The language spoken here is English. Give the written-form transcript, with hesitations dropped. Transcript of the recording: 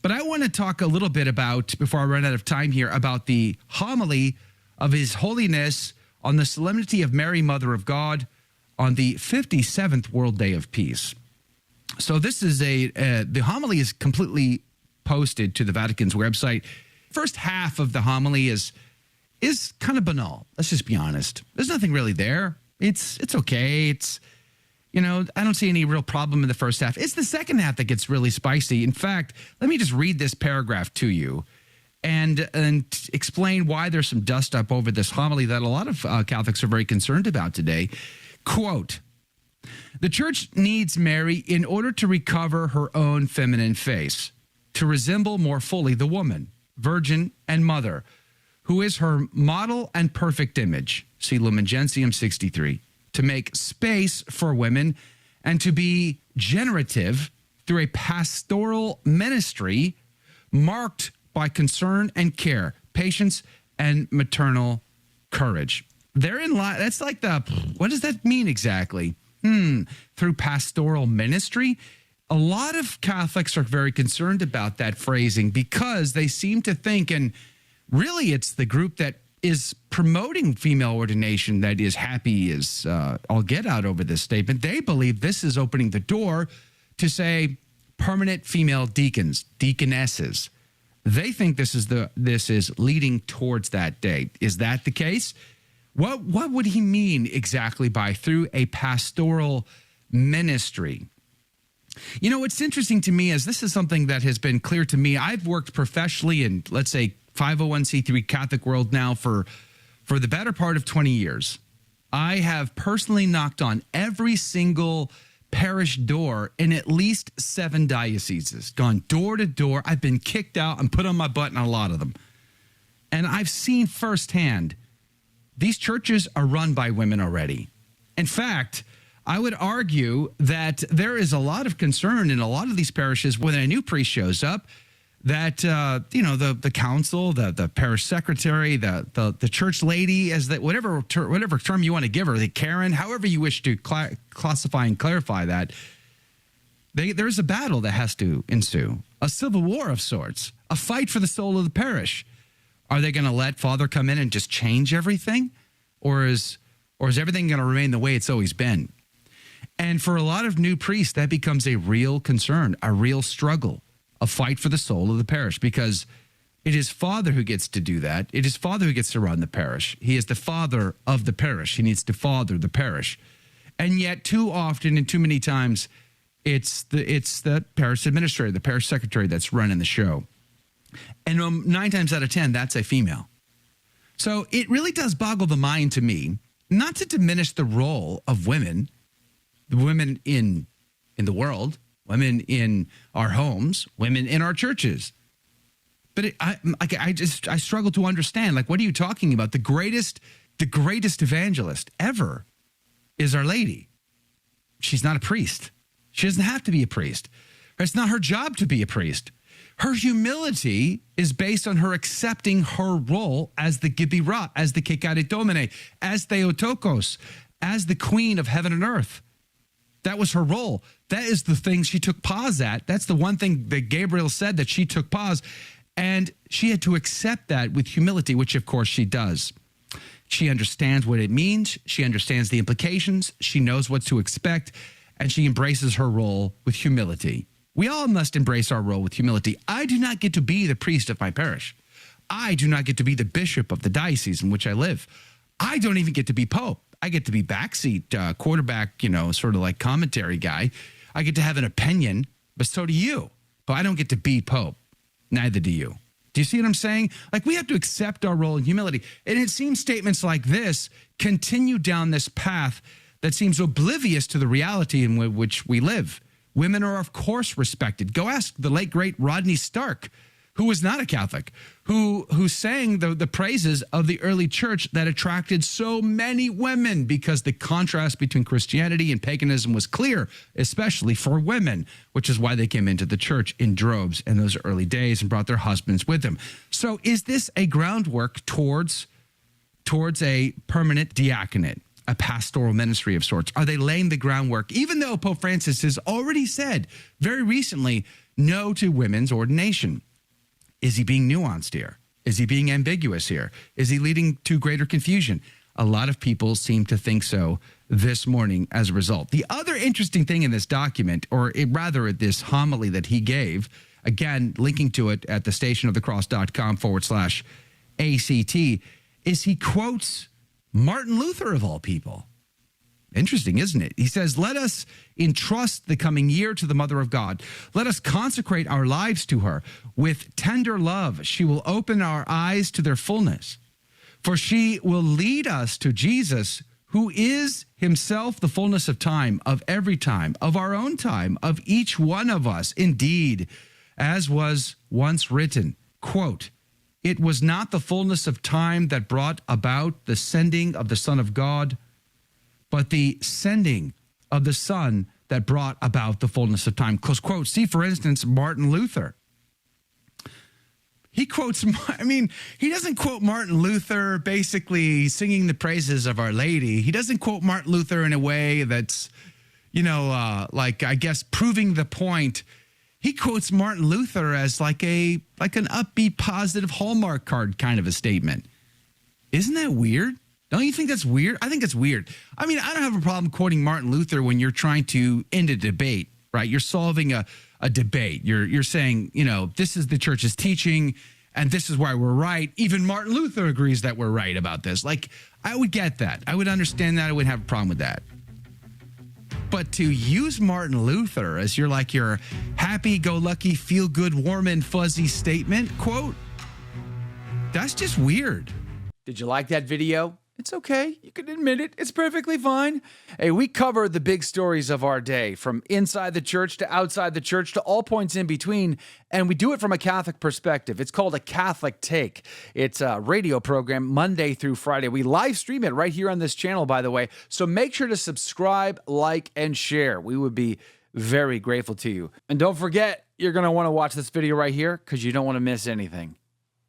But I want to talk a little bit about, before I run out of time here, about the homily of His Holiness on the Solemnity of Mary, Mother of God, on the 57th World Day of Peace. So this is the homily is completely posted to the Vatican's website. First half of the homily is kind of banal. Let's just be honest. There's nothing really there. It's okay. I don't see any real problem in the first half. It's the second half that gets really spicy. In fact, let me just read this paragraph to you and explain why there's some dust up over this homily that a lot of Catholics are very concerned about today. Quote, "The Church needs Mary in order to recover her own feminine face, to resemble more fully the woman, virgin, and mother, who is her model and perfect image." See Lumen Gentium 63. "To make space for women and to be generative through a pastoral ministry marked by concern and care, patience, and maternal courage." That's like what does that mean exactly? Through pastoral ministry? A lot of Catholics are very concerned about that phrasing because they seem to think, and really it's the group that is promoting female ordination that is happy as all get out over this statement. They believe this is opening the door to, say, permanent female deacons, deaconesses. They think this is leading towards that day. Is that the case? What would he mean exactly by through a pastoral ministry? What's interesting to me is this is something that has been clear to me. I've worked professionally in, let's say, 501c3 Catholic world now for the better part of 20 years. I have personally knocked on every single parish door in at least 7 dioceses, gone door to door. I've been kicked out and put on my butt in a lot of them. And I've seen firsthand these churches are run by women already. In fact, I would argue that there is a lot of concern in a lot of these parishes when a new priest shows up that, the council, the parish secretary, the church lady, whatever term you want to give her, the Karen, however you wish to classify and clarify that, there's a battle that has to ensue, a civil war of sorts, a fight for the soul of the parish. Are they going to let Father come in and just change everything? Or is everything going to remain the way it's always been? And for a lot of new priests, that becomes a real concern, a real struggle, a fight for the soul of the parish, because it is Father who gets to do that. It is Father who gets to run the parish. He is the father of the parish. He needs to father the parish. And yet too often and too many times, it's the parish administrator, the parish secretary that's running the show. And 9 times out of 10, that's a female. So it really does boggle the mind to me, not to diminish the role of women, the women in the world, women in our homes, women in our churches. But I struggle to understand, what are you talking about? The greatest evangelist ever is Our Lady. She's not a priest. She doesn't have to be a priest. It's not her job to be a priest. Her humility is based on her accepting her role as the Gibirah, as the Kekare Domine, as Theotokos, as the queen of heaven and earth. That was her role. That is the thing she took pause at. That's the one thing that Gabriel said that she took pause. And she had to accept that with humility, which of course she does. She understands what it means. She understands the implications. She knows what to expect. And she embraces her role with humility. We all must embrace our role with humility. I do not get to be the priest of my parish. I do not get to be the bishop of the diocese in which I live. I don't even get to be pope. I get to be backseat quarterback, sort of like commentary guy. I get to have an opinion, but so do you. But I don't get to be pope. Neither do you. Do you see what I'm saying? We have to accept our role in humility. And it seems statements like this continue down this path that seems oblivious to the reality in which we live. Women are, of course, respected. Go ask the late, great Rodney Stark, who was not a Catholic, who sang the praises of the early church that attracted so many women because the contrast between Christianity and paganism was clear, especially for women, which is why they came into the church in droves in those early days and brought their husbands with them. So is this a groundwork towards a permanent diaconate? A pastoral ministry of sorts? Are they laying the groundwork? Even though Pope Francis has already said very recently, no to women's ordination. Is he being nuanced here? Is he being ambiguous here? Is he leading to greater confusion? A lot of people seem to think so this morning as a result. The other interesting thing in this document, or rather this homily that he gave, again, linking to it at thestationofthecross.com/ACT, is he quotes Martin Luther of all people. Interesting, isn't it? He says, let us entrust the coming year to the Mother of God. Let us consecrate our lives to her. With tender love, she will open our eyes to their fullness. For she will lead us to Jesus, who is himself the fullness of time, of every time, of our own time, of each one of us. Indeed, as was once written, quote, it was not the fullness of time that brought about the sending of the Son of God, but the sending of the Son that brought about the fullness of time. Close quote. See, for instance, Martin Luther. He quotes, he doesn't quote Martin Luther basically singing the praises of Our Lady. He doesn't quote Martin Luther in a way that's, proving the point. He quotes Martin Luther as like an upbeat, positive Hallmark card kind of a statement. Isn't that weird? Don't you think that's weird? I think it's weird. I don't have a problem quoting Martin Luther when you're trying to end a debate, right? You're solving a debate. You're saying, this is the church's teaching and this is why we're right. Even Martin Luther agrees that we're right about this. Like, I would get that. I would understand that. I wouldn't have a problem with that. But to use Martin Luther as your happy-go-lucky, feel-good, warm and fuzzy statement, quote, that's just weird. Did you like that video? It's okay. You can admit it. It's perfectly fine. Hey, we cover the big stories of our day, from inside the church to outside the church to all points in between, and we do it from a Catholic perspective. It's called A Catholic Take. It's a radio program Monday through Friday. We live stream it right here on this channel, by the way, so make sure to subscribe, like, and share. We would be very grateful to you. And don't forget, you're going to want to watch this video right here because you don't want to miss anything.